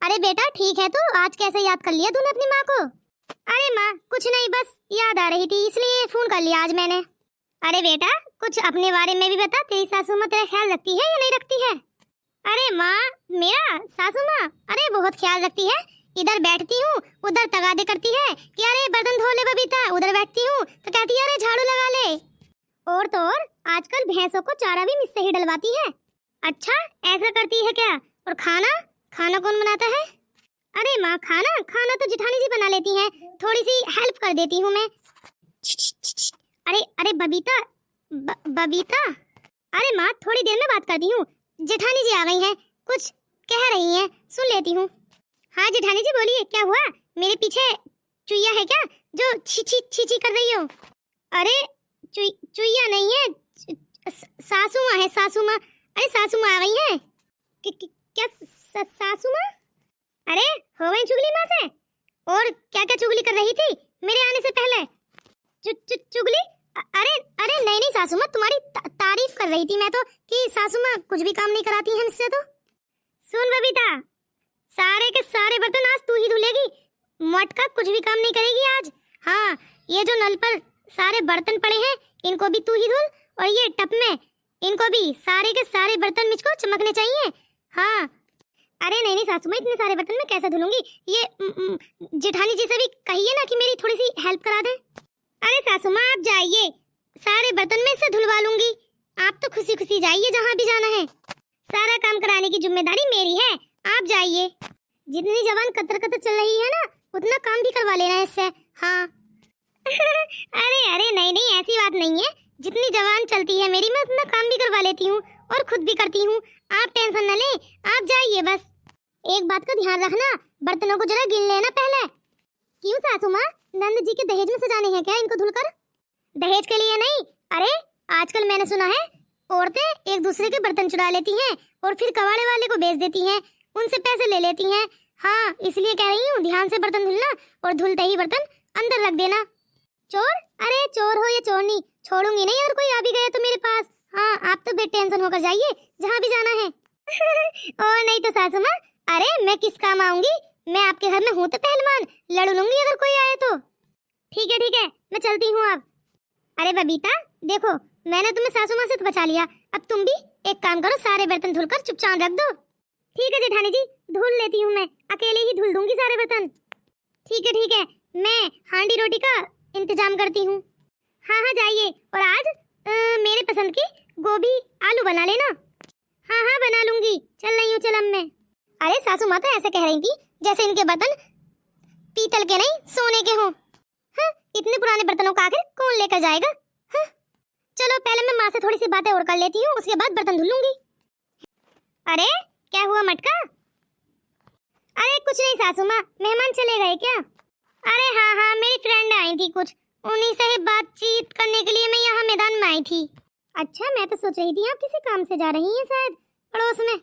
अरे बेटा ठीक है, तो आज कैसे याद कर लिया तूने अपनी माँ को? अरे माँ कुछ नहीं, बस याद आ रही थी इसलिए फोन कर लिया आज मैंने। अरे बेटा कुछ अपने बारे में भी बता, तेरी सासू माँ तेरा ख्याल रखती है या नहीं रखती है? अरे माँ मेरा सासू माँ अरे बहुत ख्याल रखती है। इधर बैठती हूँ उधर तगादे करती है कि अरे बर्तन धो ले बबीता, उधर बैठती हूँ तो कहती है अरे झाड़ू लगा ले। और तो और आजकल भैंसों को चारा भी मुझसे ही डलवाती है। अच्छा ऐसा करती है क्या? और खाना खाना कौन बनाता है? अरे माँ खाना खाना तो जेठानी जी बना लेती हैं, थोड़ी सी हेल्प कर देती हूँ मैं। अरे अरे बबीता बबीता, अरे माँ थोड़ी देर में बात करती हूँ, जेठानी जी आ गई हैं, कुछ कह रही हैं, सुन लेती हूँ। हाँ जेठानी जी बोलिए, क्या हुआ? मेरे पीछे चुईया है क्या जो छी कर रही हो? अरे चुईया नहीं है, सासू माँ है, सासू माँ। अरे सासू माँ आ गई है। क्या सासू माँ? अरे हो गई चुगली माँ से? और क्या क्या चुगली कर रही थी मेरे आने से पहले? चुगली? अरे अरे नहीं नहीं सासू माँ, तुम्हारी तारीफ कर रही थी मैं तो, कि सासू माँ कुछ भी काम नहीं कराती है मुझसे। तो सुन बबीता, सारे के सारे बर्तन आज तू ही धुलेगी, मटका कुछ भी काम नहीं करेगी आज। हाँ ये जो नल पर सारे बर्तन पड़े हैं इनको भी तू ही धुल, और ये टप में इनको भी, सारे के सारे बर्तन मुझको चमकने चाहिए। हाँ अरे नहीं नहीं सासू माँ, इतने सारे बर्तन मैं कैसे धुलूंगी? ये जेठानी जी से भी कहिए ना कि मेरी थोड़ी सी हेल्प करा दें। अरे सासू माँ आप जाइए, सारे बर्तन मैं इससे धुलवा लूंगी, आप तो खुशी खुशी जाइए जहाँ भी जाना है, सारा काम कराने की जिम्मेदारी मेरी है, आप जाइए। जितनी जवान कतर कतर चल रही है ना उतना काम भी करवा लेना इससे। हाँ अरे अरे नहीं नहीं ऐसी बात नहीं है, जितनी जवान चलती है मेरी मैं उतना काम भी करवा लेती हूँ और खुद भी करती हूँ, आप टेंशन न लें, आप जाइए। बस एक बात का ध्यान रखना, बर्तनों को जरा गिन लेना पहले। क्यों सासू माँ, नंद जी के दहेज में सजाने हैं क्या इनको धुलकर? दहेज के लिए नहीं, अरे आजकल मैंने सुना है औरतें एक दूसरे के बर्तन चुरा लेती हैं और फिर कबाड़े वाले को बेच देती हैं, उनसे पैसे ले लेती हैं। हाँ इसलिए कह रही हूँ ध्यान से बर्तन धुलना, और धुलते ही बर्तन अंदर रख देना। चोर? अरे चोर हो या चोरनी, छोड़ूंगी नहीं अगर कोई आ भी गया तो मेरे पास। हाँ आप तो बेटेंशन होकर जाइए जहाँ भी जाना है। और नहीं तो सासू माँ, अरे मैं किस काम आऊंगी, मैं आपके घर में हूँ तो पहलवान, लड़ लूंगी अगर कोई आए तो। ठीक है मैं चलती हूँ अब। अरे बबीता देखो, मैंने तुम्हें सासू माँ से तो बचा लिया, अब तुम भी एक काम करो, सारे बर्तन धुलकर चुपचाप रख दो। ठीक है जेठानी जी, धुल लेती हूँ, मैं अकेले ही धुल दूंगी सारे बर्तन। ठीक है मैं हांडी रोटी का इंतजाम करती हूँ। हाँ जाइए, और आज मेरे पसंद की गोभी आलू बना लेना। हाँ बना लूंगी, चल रही हूँ चल मैं। अरे सासू माँ तो ऐसे कह रही थी जैसे इनके बर्तन पीतल के नहीं सोने के हों। हाँ इतने पुराने बर्तनों का आखिर कौन लेकर जाएगा? हाँ चलो पहले मैं माँ से थोड़ी सी बातें और कर लेती हूँ, उसके बाद बर्तन धुल लूंगी। अरे क्या हुआ मटका? अरे कुछ नहीं सासू माँ, मेहमान चले गए क्या? अरे हाँ मेरी फ्रेंड आई थी कुछ, उन्हीं से बातचीत करने के लिए मैं यहाँ मैदान में आई थी। अच्छा मैं तो सोच रही थी आप किसी काम से जा रही हैं शायद पड़ोस में।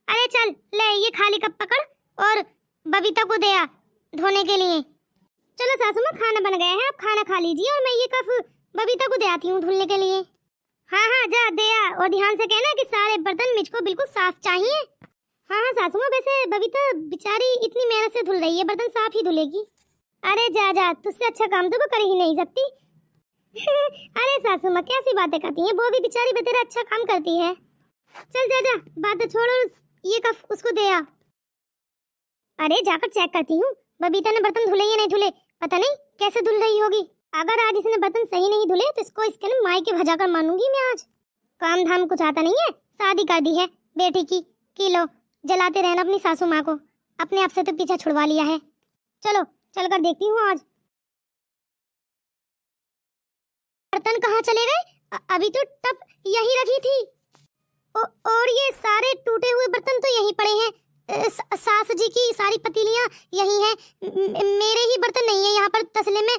अरे चल ले ये खाली कप पकड़ और बबीता को दे आ धोने के लिए। चलो सासू माँ खाना बन गया है, आप खाना खा लीजिए और मैं ये कप बबीता को दे आती हूँ धुलने के लिए। हाँ जा दे आ, और ध्यान से कहना कि सारे बर्तन मुझको बिल्कुल साफ चाहिए। हाँ सासू माँ, वैसे बबीता बेचारी इतनी मेहनत से धुल रही है, बर्तन साफ ही धुलेगी। अरे जा तुझसे अच्छा काम तो वो कर ही नहीं सकती। अरे सासू माँ कैसी बातें करती हैं, वो भी बेचारी बेतेरा अच्छा काम करती है। चल जा बातें छोड़ो, ये कप उसको दे आ। अरे जाकर चेक करती हूँ बबीता ने बर्तन धुले या नहीं धुले, पता नहीं कैसे धुल रही होगी। अगर आज इसने बर्तन सही नहीं धुले तो इसको इसके ना माई के भजा कर मानूंगी मैं आज। काम धाम कुछ आता नहीं है, शादी कर दी है बेटी की लो जलाते रहना अपनी सासू माँ को, अपने आप से तो पीछा छुड़वा लिया है। चलो चल कर देखती हूँ आज बर्तन कहाँ चले गए। अभी तो टप यहीं रखी थी, और ये सारे टूटे हुए बर्तन तो यहीं पड़े हैं। सास जी की सारी पतीलियां यहीं हैं, मेरे ही बर्तन नहीं है यहाँ पर तसले में,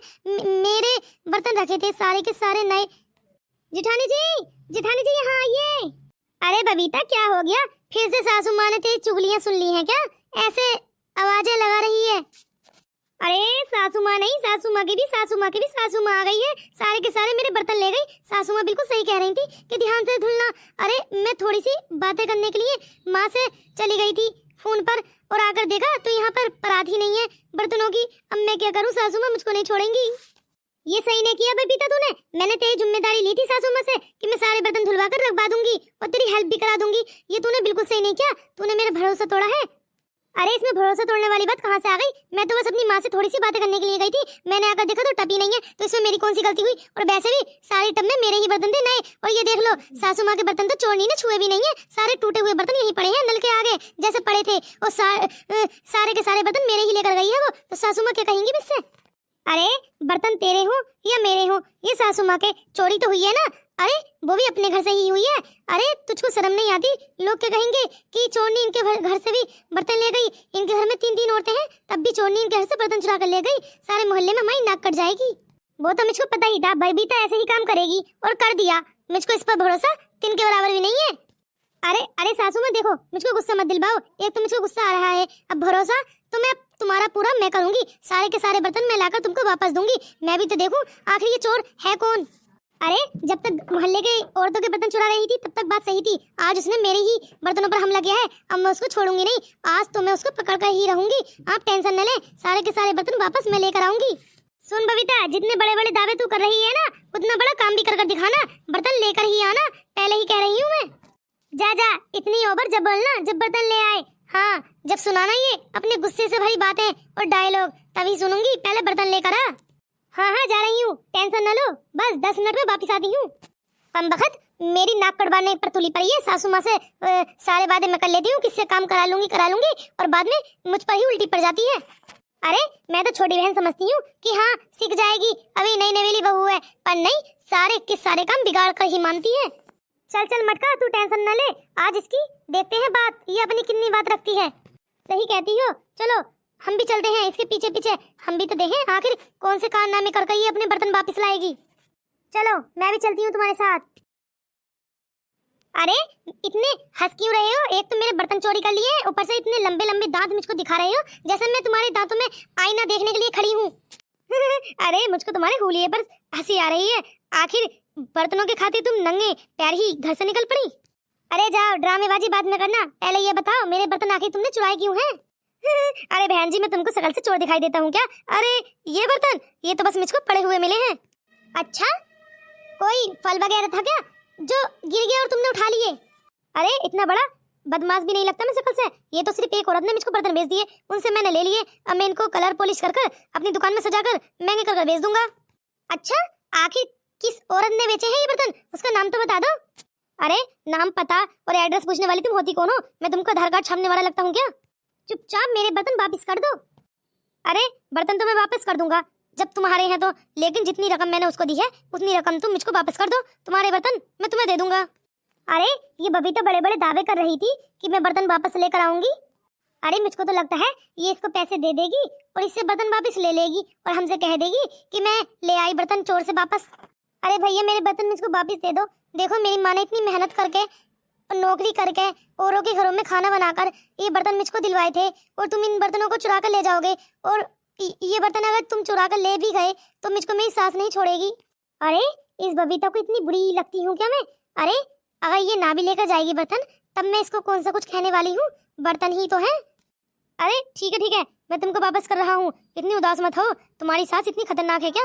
मेरे बर्तन रखे थे सारे के सारे नए। जेठानी जी यहाँ आइए। अरे बबीता क्या हो गया, फिर से सासू माँ ने तेरी चुगलियां सुन ली हैं क्या, ऐसे आवाजें लगा रही है? अरे सासू माँ नहीं, सासू माँ की भी सासू माँ आ गई है, सारे के सारे मेरे बर्तन ले गई। सासू माँ बिल्कुल सही कह रही थी कि ध्यान से धुलना। अरे मैं थोड़ी सी बातें करने के लिए माँ से चली गई थी, फोन पर और आकर देखा तो यहाँ पर परात ही नहीं है बर्तनों की। अब मैं क्या करूँ सासू माँ, मुझको नहीं छोड़ेंगी। ये सही नहीं किया बबीता तूने। मैंने तेरी जिम्मेदारी ली थी सासू माँ से कि मैं सारे बर्तन धुलवा कर रखवा दूंगी और तेरी हेल्प भी करा दूंगी। ये तूने बिल्कुल सही नहीं किया, तूने मेरा भरोसा तोड़ा है। अरे इसमें भरोसा तोड़ने वाली बात कहाँ से आ गई? मैं तो बस अपनी माँ से थोड़ी सी बातें करने के लिए गई थी। मैंने आकर देखा तो टपी नहीं है, तो इसमें मेरी कौन सी गलती हुई? और वैसे भी सारे टब में मेरे ही बर्तन थे नए। और ये देख लो सासू माँ के बर्तन तो चोरनी ने छुए भी नहीं है, सारे टूटे हुए बर्तन यहीं पड़े हैं नल के आगे जैसे पड़े थे। और सारे के सारे बर्तन मेरे ही लेकर गई है वो, तो सासू माँ क्या कहेंगी मुझसे? अरे बर्तन तेरे हो या मेरे हो, ये सासू माँ के चोरी तो हुई है ना। अरे वो भी अपने घर से ही हुई है। अरे तुझको शर्म नहीं आती? लोग क्या कहेंगे कि चोरनी इनके घर से भी बर्तन ले गई। इनके घर में 3-3 औरतें हैं, तब भी चोरनी इनके घर से बर्तन चुरा कर ले गई। सारे मोहल्ले में माई नाक कट जाएगी। वो तो मुझको पता ही था, बबीता ऐसे ही काम करेगी और कर दिया। मुझको इस पर भरोसा तिन के बराबर भी नहीं है। अरे अरे सासू माँ देखो, मुझको गुस्सा मत दिलवाओ। एक तो मुझको गुस्सा आ रहा है, अब भरोसा तो मैं तुम्हारा पूरा मैं करूंगी। सारे के सारे बर्तन मैं लाकर तुमको वापस दूंगी। मैं भी तो देखूं आखिर ये चोर है कौन। अरे जब तक मोहल्ले के औरतों के बर्तन चुरा रही थी तब तक बात सही थी। आज उसने मेरे ही बर्तनों पर हमला किया है, अब मैं उसको छोड़ूंगी नहीं। आज तो मैं उसको पकड़ कर ही रहूंगी। आप टेंशन न ले, सारे के सारे बर्तन वापस मैं लेकर आऊंगी। सुन बबीता, जितने बड़े बड़े दावे तू कर रही है ना, उतना बड़ा काम भी कर दिखाना। बर्तन लेकर ही आना, पहले ही कह रही हूँ मैं। जा जा, इतनी ओवर जब बोलना जब बर्तन ले आए। हाँ, जब सुनाना ये अपने गुस्से से भरी बातें और डायलॉग तभी सुनूंगी, पहले बर्तन लेकर आ। हाँ हाँ जा रही हूँ, टेंशन न लो, बस 10 मिनट में वापिस आती हूँ। कमबख्त, मेरी नाक कटवाने पर तुली पड़ी है सासू माँ से। सारे वादे मैं कर लेती हूँ, किससे काम करा लूंगी और बाद में मुझ पर ही उल्टी पड़ जाती है। अरे मैं तो छोटी बहन समझती हूँ कि हाँ सीख जाएगी, अभी नई नवेली बहू है, पर नहीं, सारे के सारे काम बिगाड़ कर ही मानती है। चल चल मटका, तू टेंशन न ले, आज इसकी देखते हैं बात, ये अपनी कितनी बात रखती है। सही कहती हो, चलो हम भी चलते हैं इसके पीछे पीछे, हम भी तो देखें आखिर कौन से कारनामे कर ये अपने बर्तन वापस लाएगी। चलो मैं भी चलती हूँ तुम्हारे साथ। अरे इतने हंस क्यों रहे हो? एक तो मेरे बर्तन चोरी कर लिए, ऊपर से इतने लंबे लंबे दांत मुझको दिखा रहे हो जैसे मैं तुम्हारे दांतों में आईना देखने के लिए खड़ी हूँ। अरे मुझको तुम्हारे हुलिये पर हंसी आ रही है। आखिर बर्तनों के खातिर तुम नंगे पैर ही घर से निकल पड़ी। अरे जाओ, ड्रामेबाजी बाद में करना, पहले ये बताओ मेरे बर्तन आखिर तुमने चुराए क्यों हैं? अरे बहन जी, मैं तुमको शकल से चोर दिखाई देता हूँ क्या? अरे ये बर्तन, ये तो बस मुझको पड़े हुए मिले हैं। अच्छा, कोई फल वगैरह था क्या जो गिर गया और तुमने उठा लिए? अरे इतना बड़ा बदमाश भी नहीं लगता मैं शकल से। ये तो सिर्फ एक औरत ने मुझको बर्तन बेच दिए, उनसे मैंने ले लिए। अब मैं इनको कलर पॉलिश कर अपनी दुकान में सजाकर महंगे कर बेच दूंगा। अच्छा, आखिर किस औरत ने बेचे हैं ये बर्तन, उसका नाम तो बता दो। अरे नाम पता और एड्रेस पूछने वाली तुम होती कौन हो? मैं तुमको आधार कार्ड छापने वाला लगता हूँ क्या? चुपचाप मेरे बर्तन वापस कर दो। अरे बर्तन तो मैं वापस कर दूंगा जब तुम्हारे हैं तो, लेकिन जितनी रकम मैंने उसको दी है उतनी रकम तुम मुझको वापस कर दो, तुम्हारे बर्तन मैं तुम्हें दे दूंगा। अरे ये बबीता बड़े बड़े दावे कर रही थी कि मैं बर्तन वापस लेकर आऊंगी। अरे मुझको तो लगता है ये इसको पैसे दे देगी और इससे बर्तन वापस ले लेगी और हमसे कह देगी कि मैं ले आई बर्तन चोर से वापस। अरे भैया मेरे बर्तन मुझको वापस दे दो। देखो मेरी माँ ने इतनी मेहनत करके नौकरी करके औरों के घरों में खाना बनाकर ये बर्तन मुझको दिलवाए थे, और तुम इन बर्तनों को चुरा कर ले जाओगे। और ये बर्तन अगर तुम चुरा कर ले भी गए तो मुझको मेरी सास नहीं छोड़ेगी। अरे इस बबीता को इतनी बुरी लगती हूँ क्या मैं? अरे अगर ये ना भी लेकर जाएगी बर्तन तब मैं इसको कौन सा कुछ कहने वाली हूँ, बर्तन ही तो है। अरे ठीक है, मैं तुमको वापस कर रहा हूँ, इतनी उदास मत हो। तुम्हारी सास इतनी खतरनाक है क्या?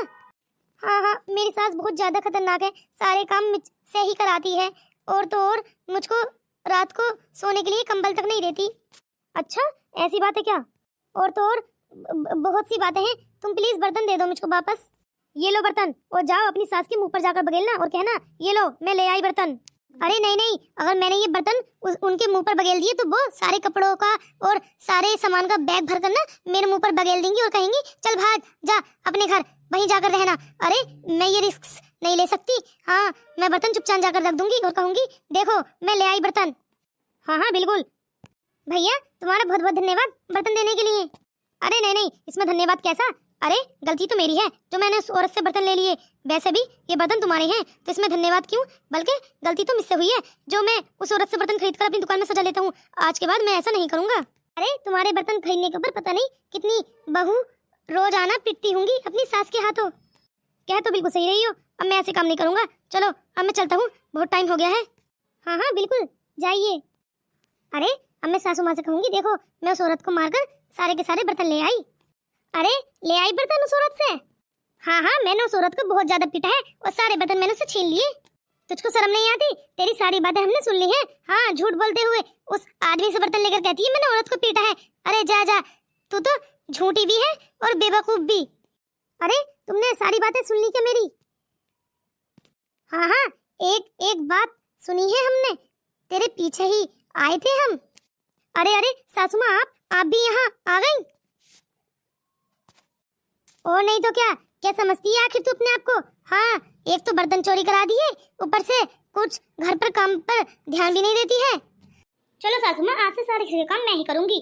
हाँ, मेरी सास बहुत ज्यादा खतरनाक है, सारे काम मुझसे ही कराती है, और तो और मुझको रात को सोने के लिए कंबल तक नहीं देती। अच्छा ऐसी बात है क्या? और तो और बहुत सी बातें हैं। तुम प्लीज बर्तन दे दो मुझको वापस। ये लो बर्तन, और जाओ अपनी सास के मुंह पर जाकर बगेलना और कहना ये लो मैं ले आई बर्तन। अरे नहीं, अगर मैंने ये बर्तन उनके मुंह पर बगेल दिए तो वो सारे कपड़ों का और सारे सामान का बैग भर कर ना मेरे मुंह पर बगेल देंगी और कहेंगी चल भाग जा अपने घर, वहीं जाकर रहना। अरे मैं ये रिस्क नहीं ले सकती। हाँ मैं बर्तन चुपचाप जाकर रख दूंगी और कहूंगी देखो मैं ले आई बर्तन। हाँ बिल्कुल भैया, तुम्हारा बहुत बहुत धन्यवाद बर्तन देने के लिए। अरे नहीं, इसमें धन्यवाद कैसा? अरे गलती तो मेरी है जो मैंने उस औरत से बर्तन ले लिए। वैसे भी ये बर्तन तुम्हारे हैं तो इसमें धन्यवाद क्यों, बल्कि गलती तो मुझसे हुई है जो मैं उस औरत से बर्तन खरीद कर अपनी दुकान में सजा लेता हूँ। आज के बाद मैं ऐसा नहीं करूँगा। अरे तुम्हारे बर्तन खरीदने के ऊपर पता नहीं कितनी बहू रोज आना पिटती होंगी अपनी सास के हाथों। कह तो बिल्कुल सही रही हो, अब मैं ऐसे काम नहीं करूँगा। चलो अब मैं चलता हूँ, बहुत टाइम हो गया है। हाँ बिल्कुल जाइए। अरे अब मैं सासू माँ से कहूंगी, देखो मैं उस औरत को मारकर सारे के सारे बर्तन ले आई। अरे ले आई बर्तन उस औरत से? हाँ हाँ, मैंने उस औरत को बहुत ज्यादा पीटा है और सारे बर्तन मैंने उसे छीन लिए। तुझको शर्म नहीं आती? तेरी सारी बातें हमने सुन ली हैं। हाँ, झूठ बोलते हुए उस आदमी से बर्तन लेकर कहती है मैंने औरत को पीटा है। अरे जा जा, तू तो झूठी भी है और बेवकूफ भी। अरे तुमने सारी बातें सुन ली क्या मेरी? हाँ हाँ, एक एक बात सुनी है हमने, तेरे पीछे ही आए थे हम। अरे अरे सासू माँ, आप भी यहाँ आ गई? और नहीं तो क्या समझती है आखिर तू अपने आप को? हाँ, एक तो बर्तन चोरी करा दिए, ऊपर से कुछ घर पर काम पर ध्यान भी नहीं देती है। चलो सासू माँ, आज से सारे घर के काम मैं ही करूंगी।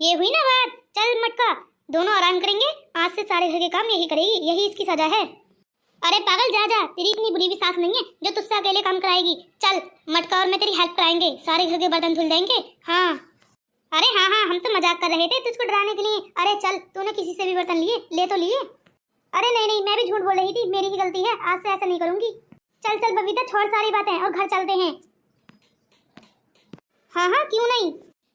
ये हुई ना बात, चल मटका, दोनों आराम करेंगे। आज से सारे घर के काम यही करेगी, यही इसकी सजा है। अरे पागल, जा जा, तेरी इतनी बुरी भी सास नहीं है जो तुझसे अकेले काम कराएगी। चल मटका और मैं तेरी हेल्प कराएंगे, सारे घर के बर्तन धुल देंगे। हाँ अरे हाँ हाँ, हम तो मजाक कर रहे थे तुझको डराने के लिए। अरे चल, तूने किसी से भी बर्तन लिए? ले तो लिए। अरे नहीं नहीं, मैं भी झूठ बोल रही थी, मेरी ही गलती है, आज से ऐसा नहीं करूंगी। चल चल बबीता, छोड़ सारी बातें और घर चलते हैं। हाँ हाँ, क्यों नहीं,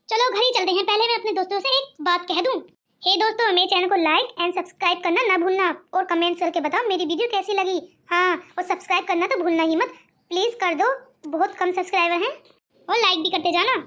चलो घर ही चलते हैं। पहले मैं अपने दोस्तों से एक बात कह दूं। हे दोस्तों, मेरे चैनल को लाइक एंड सब्सक्राइब करना ना भूलना और कमेंट्स करके बताओ मेरी वीडियो कैसी लगी। हाँ, और सब्सक्राइब करना तो भूलना ही मत, प्लीज कर दो, बहुत कम सब्सक्राइबर हैं। और लाइक भी करते जाना।